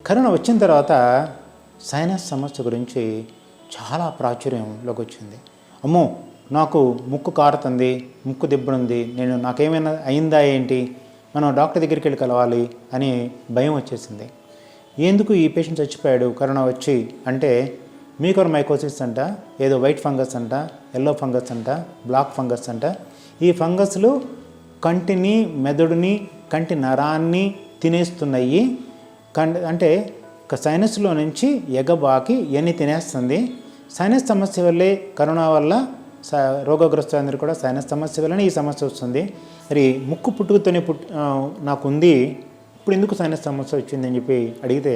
Corona వచ్చిన తర్వాత sinus సమస్య గురించి చాలా ప్రాచుర్యంలోకి వచ్చింది. అమ్మో, నాకు ముక్కు కారుతుంది, ముక్కు దిబ్బడుంది, నాకేమైనా అయిందా ఏంటి, మనం డాక్టర్ దగ్గరికి వెళ్ళి కలవాలి అని భయం వచ్చేసింది. ఎందుకు ఈ పేషెంట్ చచ్చిపోయాడు కరోనా వచ్చి అంటే మ్యూకోర్మైకోసిస్ అంట, ఏదో వైట్ ఫంగస్ అంట, ఎల్లో ఫంగస్ అంట, బ్లాక్ ఫంగస్ అంట. ఈ ఫంగస్లు కంటిని, మెదడుని, కంటి నరాన్ని తినేస్తున్నాయి. అంటే సైనస్లో నుంచి ఎగబాకి ఇవన్నీ తినేస్తుంది. సైనస్ సమస్య వల్లే, కరోనా వల్ల రోగగ్రస్తులందరూ కూడా సైనస్ సమస్య వల్లనే ఈ సమస్య వస్తుంది. మరి ముక్కు పుట్టుకతోనే నాకుంది, ఇప్పుడు ఎందుకు సైనస్ సమస్య వచ్చిందని చెప్పి అడిగితే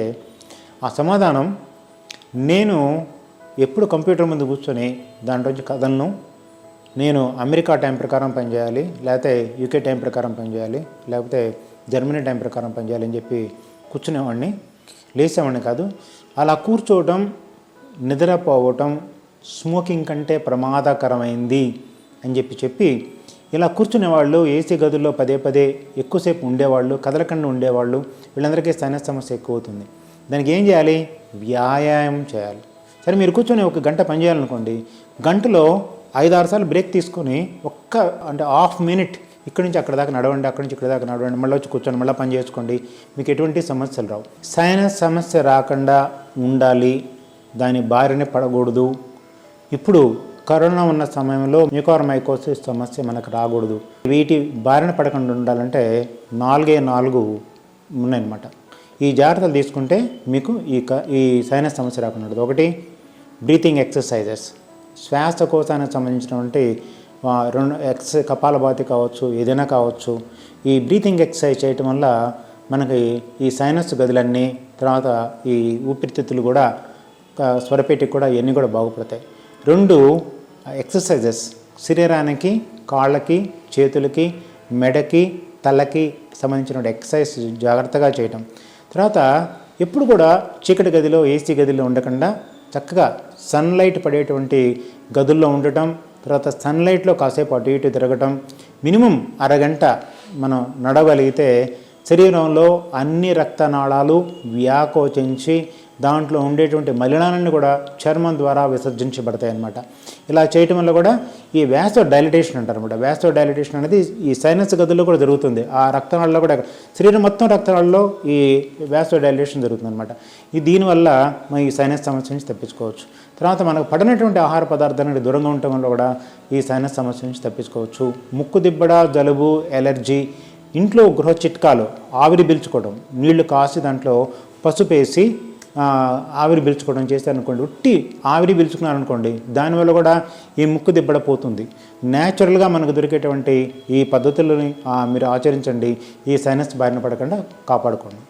ఆ సమాధానం, నేను ఎప్పుడు కంప్యూటర్ ముందు కూర్చొని దాంట్లోంచి కథలను, నేను అమెరికా టైం ప్రకారం పనిచేయాలి, లేకపోతే యూకే టైం ప్రకారం పనిచేయాలి, లేకపోతే జర్మనీ టైం ప్రకారం పనిచేయాలి అని చెప్పి కూర్చునేవాడిని, లేచేవాడిని కాదు. అలా కూర్చోవటం, నిద్రపోవటం స్మోకింగ్ కంటే ప్రమాదకరమైంది అని చెప్పి ఇలా కూర్చునేవాళ్ళు, ఏసీ గదుల్లో పదే పదే ఎక్కువసేపు ఉండేవాళ్ళు, కదలకుండా ఉండేవాళ్ళు, వీళ్ళందరికీ సైనస్ సమస్య ఎక్కువ అవుతుంది. దానికి ఏం చేయాలి? వ్యాయామం చేయాలి. సరే, మీరు కూర్చొని ఒక గంట పని చేయాలనుకోండి, గంటలో 5-6 సార్లు బ్రేక్ తీసుకొని అంటే హాఫ్ మినిట్ ఇక్కడి నుంచి అక్కడ దాకా నడవండి, అక్కడి నుంచి ఇక్కడ దాకా నడవండి, మళ్ళీ వచ్చి కూర్చొని మళ్ళీ పని చేసుకోండి, మీకు ఎటువంటి సమస్యలు రావు. సైనస్ సమస్య రాకుండా ఉండాలి, దాని బారిన పడకూడదు. ఇప్పుడు కరోనా ఉన్న సమయంలో మ్యూకోర్మైకోసిస్ సమస్య మనకు రాకూడదు. వీటి బారిన పడకుండా ఉండాలంటే 4 ఉన్నాయన్నమాట. ఈ జాగ్రత్తలు తీసుకుంటే మీకు ఈ సైనస్ సమస్య రాకుండా ఉండదు. ఒకటి, బ్రీతింగ్ ఎక్సర్సైజెస్, శ్వాసకోశానికి సంబంధించినటువంటి కపాలభాతి కావచ్చు, ఏదైనా కావచ్చు. ఈ బ్రీతింగ్ ఎక్సర్సైజ్ చేయటం వల్ల మనకి ఈ సైనస్ గదులన్నీ, తర్వాత ఈ ఊపిరితిత్తులు కూడా, స్వరపేటికి కూడా ఇవన్నీ కూడా బాగుపడతాయి. 2, ఎక్సర్సైజెస్ శరీరానికి, కాళ్ళకి, చేతులకి, మెడకి, తలకి సంబంధించిన ఎక్సర్సైజ్ జాగ్రత్తగా చేయటం. తర్వాత ఎప్పుడు కూడా చీకటి గదిలో, ఏసీ గదిలో ఉండకుండా చక్కగా సన్లైట్ పడేటువంటి గదుల్లో ఉండటం, తర్వాత సన్లైట్లో కాసేపు అటు ఇటు తిరగటం, మినిమం అరగంట మనం నడవగలిగితే శరీరంలో అన్ని రక్తనాళాలు వ్యాకోచించి దాంట్లో ఉండేటువంటి మలినాలన్నీ కూడా చర్మం ద్వారా విసర్జించబడతాయి అన్నమాట. ఇలా చేయటం వల్ల కూడా ఈ వ్యాసో డైలిటేషన్ అంటారు అనమాట. వ్యాసో డైలిటేషన్ అనేది ఈ సైనస్ గదుల్లో కూడా జరుగుతుంది. ఆ రక్తనాళాల్లో కూడా, శరీరం మొత్తం రక్తనాళాల్లో ఈ వ్యాసో డైలిటేషన్ జరుగుతుంది అనమాట. దీనివల్ల మనం ఈ సైనస్ సమస్య నుంచి తప్పించుకోవచ్చు. తర్వాత మనకు పడినటువంటి ఆహార పదార్థానికి దూరంగా ఉండటం వల్ల కూడా ఈ సైనస్ సమస్య నుంచి తప్పించుకోవచ్చు. ముక్కు దిబ్బడ, జలుబు, ఎలర్జీ, ఇంట్లో గృహ చిట్కాలు, ఆవిరి పీల్చుకోవడం, నీళ్లు కాసి దాంట్లో పసుపు వేసి ఆవిరి పీల్చుకోవడం చేశారనుకోండి, ఉట్టి ఆవిరి పీల్చుకున్నారనుకోండి, దానివల్ల కూడా ఈ ముక్కు దిబ్బడ పోతుంది. న్యాచురల్గా మనకు దొరికేటువంటి ఈ పద్ధతులని మీరు ఆచరించండి, ఈ సైనస్ బారిన పడకుండా కాపాడుకోండి.